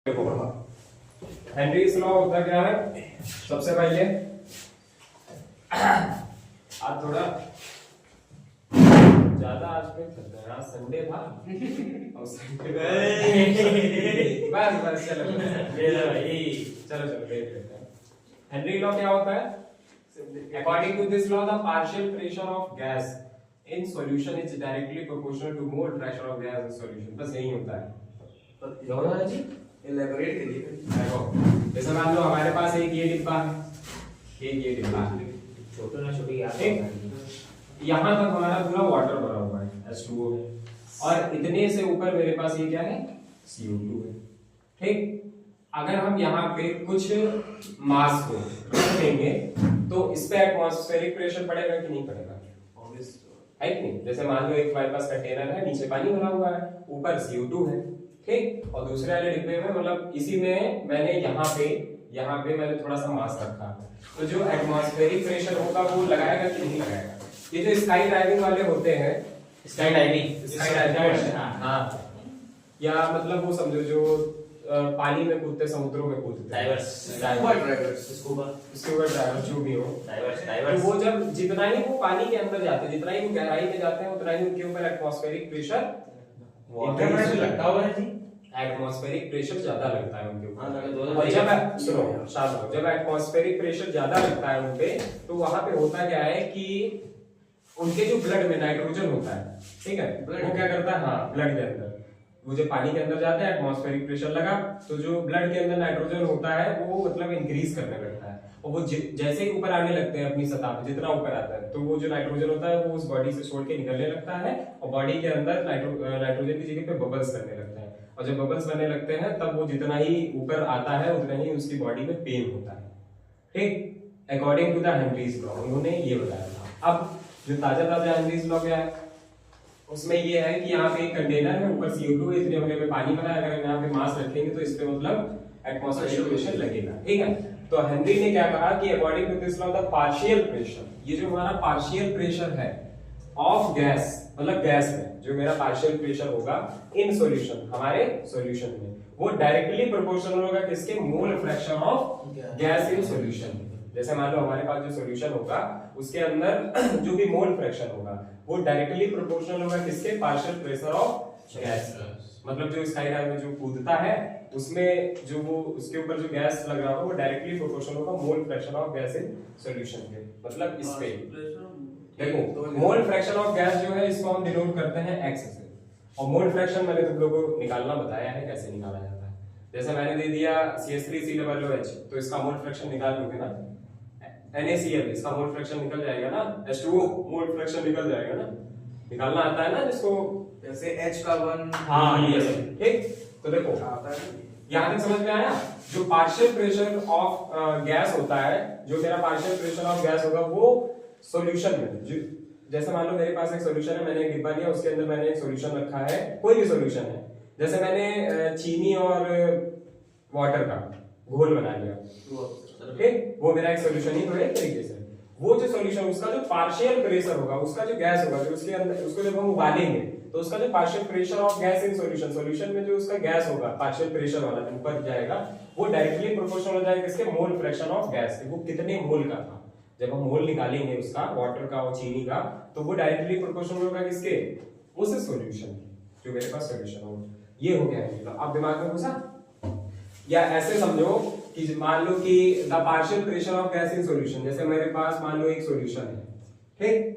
Henry's law होता क्या है? सबसे पहले आज थोड़ा ज्यादा आज पे चल रहा है, आज संडे था और संडे बस चलो चलो देख लेते हैं। हेनरी लॉ क्या होता है? According to this law, the partial pressure of gas in solution is directly proportional to mole fraction of gas in solution। बस यही होता है। एलैबोरेट करिए। देखो जैसे मान लो हमारे पास एक ये डिब्बा है, एक ये डिब्बा है, छोटा ना छोटी याद यहाँ तक हमारा पूरा वाटर भरा हुआ है H2O है, और इतने से ऊपर मेरे पास ये क्या है? CO2 है। ठीक, अगर हम यहाँ पे कुछ मास को रख देंगे तो इस पे एटमॉस्फेरिक प्रेशर पड़ेगा कि नहीं पड़ेगा? है कि नहीं? जैसे मान लो एक हमारे पास कंटेनर है, नीचे पानी भरा हुआ है, ऊपर CO2 है, ठीक, और दूसरे वाले डिब्बे में मतलब इसी में मैंने यहाँ पे मैंने थोड़ा सा मास रखा, तो जो एटमॉस्फेरिक प्रेशर होगा वो लगाएगा कि नहीं लगाएगा? ये जो स्काई डाइविंग वाले होते हैं, स्काई डाइविंग हाँ, या मतलब वो समझो जो पानी में कूदते, समुद्रों में कूदते, स्कूबा ड्राइवर जो भी हो, तो वो जब जितना ही वो पानी के अंदर जाते हैं, जितना ही वो गहराई में जाते हैं, उतना ही उनके ऊपर एटमॉस्फेरिक प्रेशर लगता होगा जी। एटमॉस्फेरिक प्रेशर ज्यादा लगता है उनके ऊपर। और जब एटमॉस्फेरिक प्रेशर ज्यादा लगता है उनपे, तो वहां पे होता क्या है कि उनके जो ब्लड में नाइट्रोजन होता है, ठीक है, वो क्या करता है, हाँ, ब्लड के अंदर वो जो पानी के अंदर जाता है, एटमॉस्फेरिक प्रेशर लगा, तो जो ब्लड के अंदर नाइट्रोजन होता है वो मतलब इंक्रीज करने लगता है, और वो जैसे ही ऊपर आने लगते हैं अपनी सतह पे, जितना ऊपर आता है, तो वो जो नाइट्रोजन होता है वो उस बॉडी से छोड़ के निकलने लगता है, और बॉडी के अंदर नाइट्रोजन की जगह पे बबल्स करने लगते हैं, और जब बबल्स बनने लगते हैं तब वो जितना ही ऊपर आता है उतना ही उसकी बॉडी में पेन होता है। ठीक, according to the Henry's law उन्होंने ये बताया था। अब जो ताजा हेनरीज लॉ क्या है, उसमें ये है कि यहाँ पे एक कंटेनर है, ऊपर CO2 है, इतने होने पे पानी बना है, अगर हम यहाँ पे मास रखेंगे तो इस पे मतलब एटमॉस्फेरिक प्रेशर लगेगा, ठीक है। तो हेनरी ने क्या कहा कि according to this law the partial pressure, ये जो हमारा पार्शियल प्रेशर है ऑफ गैस, मतलब गैस में जो मेरा पार्शियल प्रेशर होगा इन सॉल्यूशन, हमारे सॉल्यूशन में, वो डायरेक्टली प्रोपोर्शनल होगा किसके? मोल fraction of gas in solution. जैसे मान लो हमारे पास जो सॉल्यूशन होगा उसके अंदर जो भी मोल फ्रैक्शन होगा वो डायरेक्टली प्रोपोर्शनल होगा किसके? Partial pressure of gas. मतलब जो स्काई डाइव में जो कूदता है उसमें जो वो उसके ऊपर जो गैस लग रहा होगा वो डायरेक्टली प्रोपोर्शनल होगा मोल fraction of gas in solution के, मतलब इस पे देखो मोल फ्रैक्शन ऑफ गैस जो है इसको हम डिनोट करते हैं x से, और मोल फ्रैक्शन मैंने तुम लोगों को निकालना बताया है कैसे निकाला जाता है। जैसे मैंने दे दिया CH3COOH, तो इसका मोल फ्रैक्शन निकाल लोगे ना, NaCl, इसका मोल फ्रैक्शन निकल जाएगा ना, H2O मोल फ्रैक्शन निकल जाएगा ना, निकालना आता है ना जिसको, जैसे H का 1, हाँ ये ठीक। तो देखो यहाँ तक समझ में आया? जो पार्शियल प्रेशर ऑफ गैस होता है, जो मेरा पार्शियल प्रेशर ऑफ गैस होगा वो सॉल्यूशन में, जैसे मान लो मेरे पास एक सॉल्यूशन है, मैंने एक डिब्बा लिया, उसके अंदर मैंने एक सॉल्यूशन रखा है, कोई भी सॉल्यूशन है, जैसे मैंने चीनी और वाटर का घोल बना लिया, ठीक, वो मेरा एक सॉल्यूशन ही तो है एक तरीके से। वो जो सॉल्यूशन, उसका जो पार्शियल प्रेशर होगा, उसका जो गैस होगा, जो उसके अंदर, उसको जब हम उबालेंगे तो उसका जो partial pressure of gas in solution में जो उसका गैस होगा पार्शियल प्रेशर वाला ऊपर जाएगा, वो डायरेक्टली प्रोपोर्शनल हो जाएगा किसके? मोल फ्रैक्शन ऑफ गैस के, वो कितने मोल का था। जब हम मोल निकालेंगे उसका, वाटर का और चीनी का, तो वो डायरेक्टली प्रोपोर्शनल होगा किसके? उस सॉल्यूशन जो मेरे पास सॉल्यूशन होगा। ये हो गया है, अब दिमाग में घुसा? या ऐसे समझो कि मान लो कि the partial pressure of gas in solution, जैसे मेरे पास मान लो एक सॉल्यूशन है, ठीक,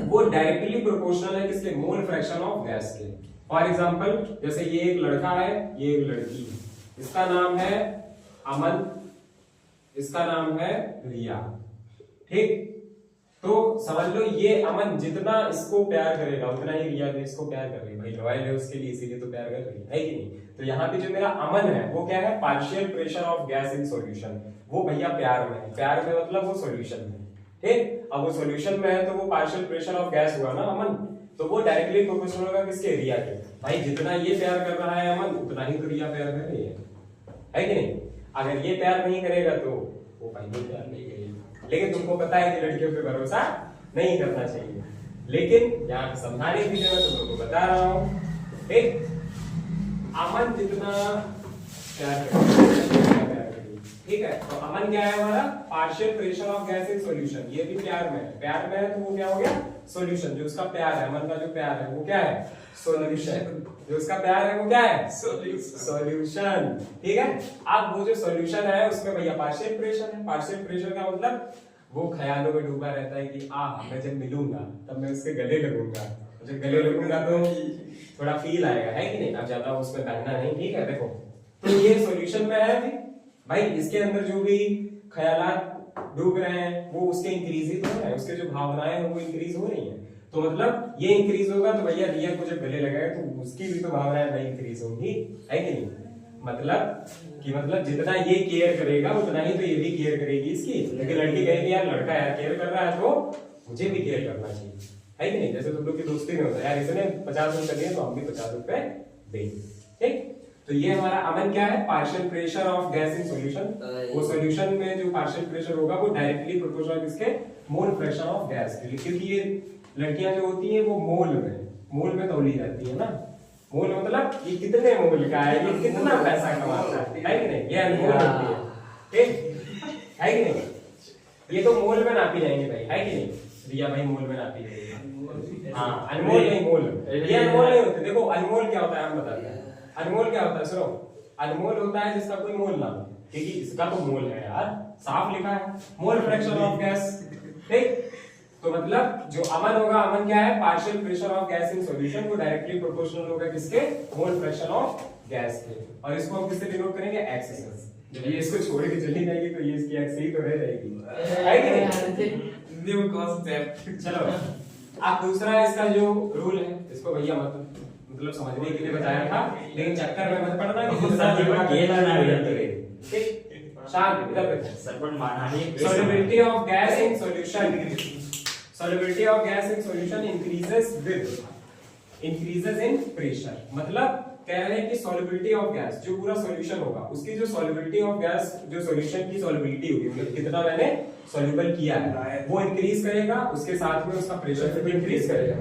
वो डायरेक्टली प्रोपोर्शनल है किसके? मोल फ्रैक्शन ऑफ गैस के। फॉर एग्जांपल जैसे ये एक लड़का है, ये एक लड़की है, इसका नाम है अमन, इसका नाम है रिया, ठीक। तो समझ लो ये अमन जितना इसको प्यार करेगा उतना ही रिया भी इसको प्यार कर रही है, भाई लॉयल है उसके लिए, इसीलिए तो प्यार कर रही है कि नहीं? तो यहाँ पे जो मेरा अमन है वो क्या है? Partial pressure of gas in solution, वो भैया प्यार में है, प्यार में मतलब वो सॉल्यूशन में, ठीक। अब वो सॉल्यूशन में है तो वो पार्शियल प्रेशर ऑफ गैस हुआ ना अमन, तो वो डायरेक्टली प्रोपोर्शनल होगा किसके? रिया के। भाई जितना ये प्यार कर रहा है अमन, उतना ही तो रिया प्यार कर रही है कि नहीं? अगर ये प्यार नहीं करेगा तो वो भाई भी प्यार नहीं करेगी। लेकिन तुमको पता है कि लड़कियों पे भरोसा नहीं करना चाहिए, लेकिन यहाँ समझाने के लिए मैं तुम लोगों को बता रहा हूँ, ठीक। अमन जितना प्यार करेगी। ठीक है, तो अमन क्या है हमारा partial pressure of gas in solution, ये भी प्यार में है, प्यार में है तो वो क्या हो गया सॉल्यूशन। जो उसका प्यार है, अमन का जो प्यार है वो क्या है सॉल्यूशन, जो उसका प्यार है वो क्या है सॉल्यूशन। ठीक है, अब वो जो सॉल्यूशन है उसमें भैया पार्शियल प्रेशर है। पार्शियल प्रेशर का मतलब वो ख्यालों में डूबा रहता है कि मैं जब मिलूंगा तब मैं उसके गले लगूंगा, जब गले लगूंगा तो थोड़ा फील आएगा, है कि नहीं। अब ज्यादा उसमें बहना नहीं। ठीक है, देखो तो ये सॉल्यूशन में है अभी भाई, इसके अंदर जो भी ख्यालात डूब रहे हैं वो उसके इंक्रीज ही तो हो रहे हैं, उसके जो भावनाएं हैं वो इंक्रीज हो रही हैं। तो मतलब ये इंक्रीज होगा तो भैया रिया को जब गले लगाएगा तो उसकी भी तो भावनाएं भाई इंक्रीज होंगी, है कि नहीं। मतलब जितना ये केयर करेगा उतना ही तो ये भी केयर करेगी इसकी। लेकिन लड़की कहेगी यार लड़का यार केयर कर रहा है तो मुझे भी केयर करना चाहिए, है कि नहीं। जैसे तुम लोग की दोस्ती में होता है यार, इसने 50 रुपए दिए तो हम भी 50 रुपए देंगे। ठीक, तो ये हमारा अमन क्या है partial pressure of gas in solution. वो सॉल्यूशन में जो पार्शियल प्रेशर होगा वो डायरेक्टली प्रोपोर्शनल किसके मोल फ्रैक्शन ऑफ गैस के, क्योंकि ये लड़कियां जो होती हैं वो मोल में तौली जाती है ना। मोल मतलब ये कितने मोल का है, ये कितना पैसा कमाता है कि नहीं, ये अनमोल होती है। ठीक है कि नहीं, ये तो मोल में नापी जाएंगे भाई, है कि नहीं। रिया भाई मोल में नापी जाएगी। हाँ, अनमोल नहीं मोल, ये अनमोल नहीं होते। देखो अनमोल क्या होता है हम बताते हैं। अनमोल क्या होता है सुनो, अनमोल होता है जिसका कोई मोल ना हो, क्योंकि इसका तो मोल है यार, साफ लिखा है मोल फ्रैक्शन ऑफ गैस। ठीक, तो मतलब जो अमन होगा, अमन क्या है partial pressure of gas in solution, वो डायरेक्टली प्रोपोर्शनल होगा किसके मोल फ्रैक्शन ऑफ गैस के। और इसको हम किससे डिनोट करेंगे एक्स से। जब ये इसको छोड़ के चली जाएगी तो ये इसकी एक्स ही तो रह जाएगी, है कि नहीं। New concept. चलो अब दूसरा इसका जो रूल है, इसको भैया मतलब समझने के लिए बताया था, लेकिन चक्कर में मत पड़ना कि दूसरा जीवन खेला ना हो जाए। ठीक, शांत इधर बैठो। सरपंच माना नहीं। Solubility of gas in solution, solubility of gas in solution increases in pressure। मतलब कह रहे हैं कि solubility of gas जो पूरा solution होगा उसकी जो solubility of gas, जो solution की solubility होगी, मतलब कितना मैंने soluble किया है वो इंक्रीज करेगा, उसके साथ में उसका प्रेशर भी इंक्रीज करेगा,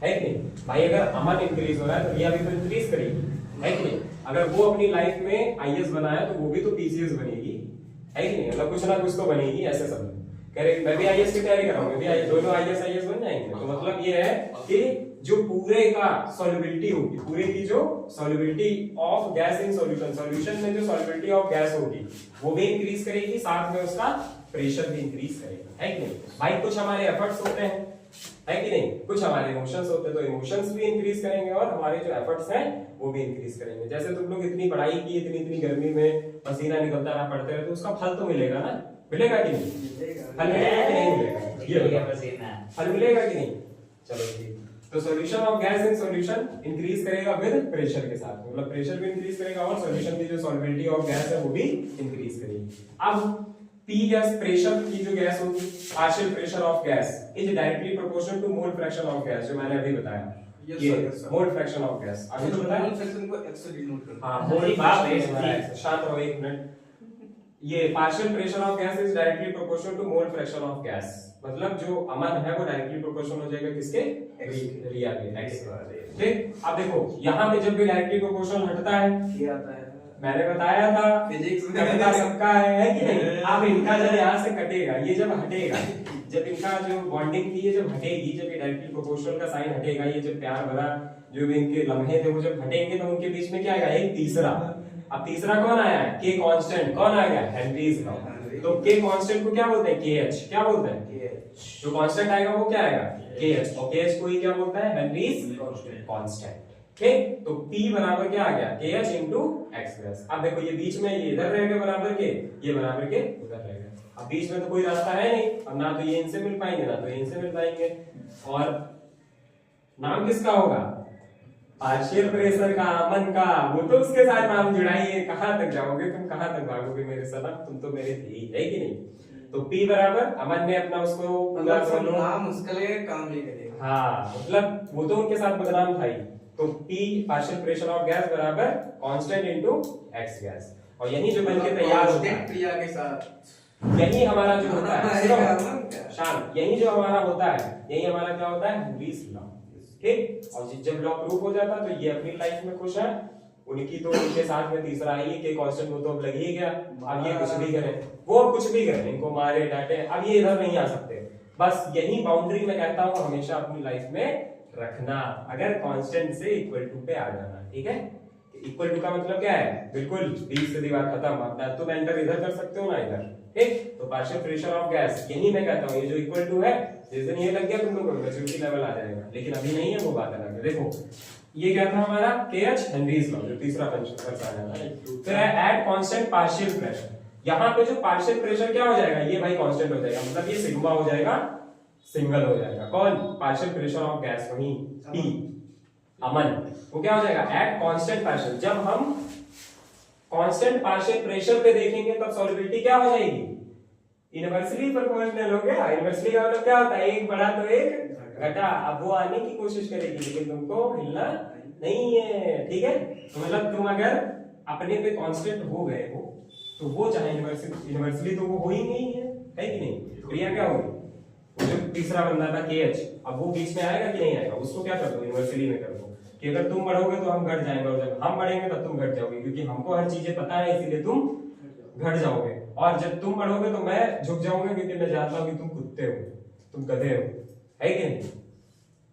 है कि नहीं भाई। अगर अमन इंक्रीज हो रहा है तो रिया भी तो इंक्रीज करेगी, है कि नहीं। अगर वो अपनी लाइफ में आईएएस बनाया तो वो भी तो पीसीएस बनेगी, है कि नहीं। मतलब कुछ ना कुछ तो बनेगी, ऐसे सब कह रहे मैं भी आईएएस की तैयारी कर रहा हूं, मैं भी दोनों आईएएस बन जाएंगे। तो मतलब ये है कि जो पूरे का सॉल्युबिलिटी होगी, पूरे की जो solubility of gas in solution, solution में जो सॉल्युबिलिटी ऑफ गैस होगी वो भी इंक्रीज करेगी, साथ में उसका प्रेशर भी इंक्रीज करेगा, है कि नहीं भाई। कुछ हमारे एफर्ट्स होते हैं, है कि नहीं, कुछ हमारे इमोशंस होते हैं, तो इमोशंस भी इंक्रीज करेंगे और हमारे जो एफर्ट्स हैं वो भी इंक्रीज करेंगे। जैसे तुम लोग इतनी पढ़ाई की, इतनी गर्मी में पसीना निकलता रहा, पढ़ते रहे, तो उसका फल तो मिलेगा ना, मिलेगा कि नहीं, फल मिलेगा कि नहीं मिलेगा, ये पसीना फल मिलेगा कि नहीं। चलो ठीक, तो solution of gas in solution increase करेगा विद प्रेशर के साथ, मतलब प्रेशर भी इंक्रीज करेगा और सॉल्यूशन की जो सॉल्युबिलिटी ऑफ गैस है वो भी इंक्रीज करेगी। अब P गैस प्रेशर की जो गैस होगी, partial pressure of gas is directly proportional to mole fraction of gas, जो मैंने अभी बताया। ये मोल फ्रैक्शन ऑफ गैस अभी तो बताया, मोल फ्रैक्शन को एक्स से डिनोट करते हैं। हां मोल फ्रैक्शन, शांत रहो एक मिनट। ये partial pressure of gas is directly proportional to mole fraction of gas, मतलब जो अमन है वो डायरेक्टली प्रोपोर्शनल हो जाएगा किसके रिया के, एक्स। ठीक, अब देखो यहां पे जब भी डायरेक्टली प्रोपोर्शनल हटता है ये आता है, मैंने बताया था फिजिक्स में कटता सबका है कि नहीं। अब इनका जब यहाँ से कटेगा, ये जब हटेगा, जब इनका जो बॉन्डिंग थी ये जब हटेगी, जब ये डायरेक्टली प्रोपोर्शनल का साइन हटेगा, ये जब प्यार भरा जो भी इनके लम्हे थे वो जब हटेंगे तो उनके बीच में क्या आएगा, एक तीसरा। अब तीसरा कौन आया है, के कांस्टेंट। कौन आ गया, हेनरीज लॉ। तो के कांस्टेंट को क्या बोलते हैं, केएच। क्या बोलते हैं, जो कांस्टेंट आएगा वो क्या आएगा, केएच। और केएच को ही क्या बोलता है, हेनरीज कांस्टेंट। ठीक, तो P बराबर क्या आ गया, KH इंटू एक्स गैस। अब देखो ये बीच में ये इधर रहेगा बराबर के, ये बराबर के उधर रहेगा। अब बीच में तो कोई रास्ता है नहीं, अब ना तो ये इनसे मिल पाएंगे ना तो ये इनसे मिल पाएंगे। और नाम किसका होगा, पार्शियल प्रेशर का, अमन का। वो तो उसके साथ नाम जुड़ाइए, कहां तक जाओगे तुम, कहां तक भागोगे मेरे साथ, तुम तो मेरे थे ही, है कि नहीं। तो P बराबर अमन ने अपना उसको पूरा नाम उसके लिए काम नहीं करेगा। हाँ मतलब वो तो उनके साथ बदनाम था ही। तो P partial pressure of gas बराबर कांस्टेंट इनटू एक्स गैस। और यही जो बन के तैयार होता है क्रिया के साथ, यही हमारा जो होता है शांत, यही जो हमारा होता है, यही हमारा क्या होता है, हेनरीज लॉ। ठीक, और जब लॉ प्रूफ हो जाता है तो ये अपनी लाइफ में खुश है, उनकी तो उनके साथ में तीसरा है ये के कांस्टेंट, वो तो अब लग ही गया। अब ये कुछ भी करें, वो कुछ भी करें, इनको मारे डांटे, अब ये इधर नहीं आ सकते। बस यही बाउंड्री मैं कहता हूँ हमेशा अपनी लाइफ में रखना, अगर कांस्टेंट से इक्वल टू पे आ जाना, ठीक है। इक्वल टू का मतलब क्या है, बिल्कुल बीच से दीवार खत्म, आप ना तुम एंटर इधर कर सकते हो ना इधर, ठीक। तो पार्शियल प्रेशर ऑफ गैस, यही मैं कहता हूँ, ये जो इक्वल टू है, जिस दिन ये लग गया तुम लोगों को मैच्योरिटी लेवल आ जाएगा, लेकिन अभी नहीं है, वो बात अलग है। देखो ये क्या था हमारा KH हेनरीज लॉ, जो तीसरा फंक्शन है। फिर एट कांस्टेंट पार्शियल प्रेशर, यहाँ पे जो पार्शियल प्रेशर क्या हो जाएगा, ये भाई कांस्टेंट हो जाएगा, मतलब ये सिग्मा हो जाएगा, सिंगल हो जाएगा। कौन, पार्शियल प्रेशर ऑफ गैस, वही P, अमन, वो क्या हो जाएगा एट कांस्टेंट प्रेशर। जब हम कांस्टेंट पार्शियल प्रेशर पे देखेंगे तब सॉल्युबिलिटी क्या हो जाएगी, इनवर्सली प्रोपोर्शनल हो गया। इनवर्सली का मतलब क्या होता है, एक बढ़ा तो एक घटा। अब वो आने की कोशिश करेगी लेकिन तुमको हिलना नहीं है, ठीक है। तो मतलब तुम अगर अपने पे कांस्टेंट हो गए हो तो वो चाहे इनवर्सली तो वो हो ही नहीं है कि नहीं। क्रिया क्या होगी, वो जो तीसरा बंदा था KH, अब वो बीच में आएगा कि नहीं आएगा, उसको क्या कर दो, इनवर्सली में कर दो कि अगर तुम बढ़ोगे तो हम घट जाएंगे, और जब हम बढ़ेंगे तब तुम घट जाओगे, क्योंकि हमको हर चीजें पता है इसीलिए तुम घट जाओगे। और जब तुम बढ़ोगे तो मैं झुक जाऊंगा, क्योंकि मैं जानता हूँ कि तुम कुत्ते हो, तुम गधे हो, है कि नहीं।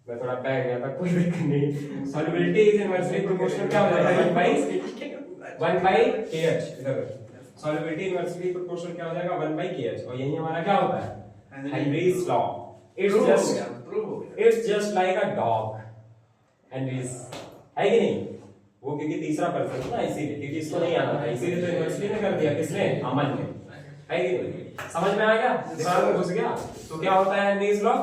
मैं थोड़ा बह गया था, कोई दिक्कत नहीं। सॉल्युबिलिटी इज इनवर्सली प्रोपोर्शनल क्या हो जाएगा, 1 by KH। इधर सॉल्युबिलिटी इनवर्सली प्रोपोर्शनल क्या हो जाएगा, 1 by KH। और यही हमारा क्या होता है, Henry's law. It's just like a dog, Henrys, है कि नहीं। वो क्योंकि तीसरा पर्सन है ना, इसीलिए, क्योंकि इसको नहीं आता था, इसीलिए तो इनवर्सली ने कर दिया, किसने, अमन ने, है कि नहीं। समझ में आ गया, दिमाग में घुस गया। तो क्या होता है हेनरीज लॉ,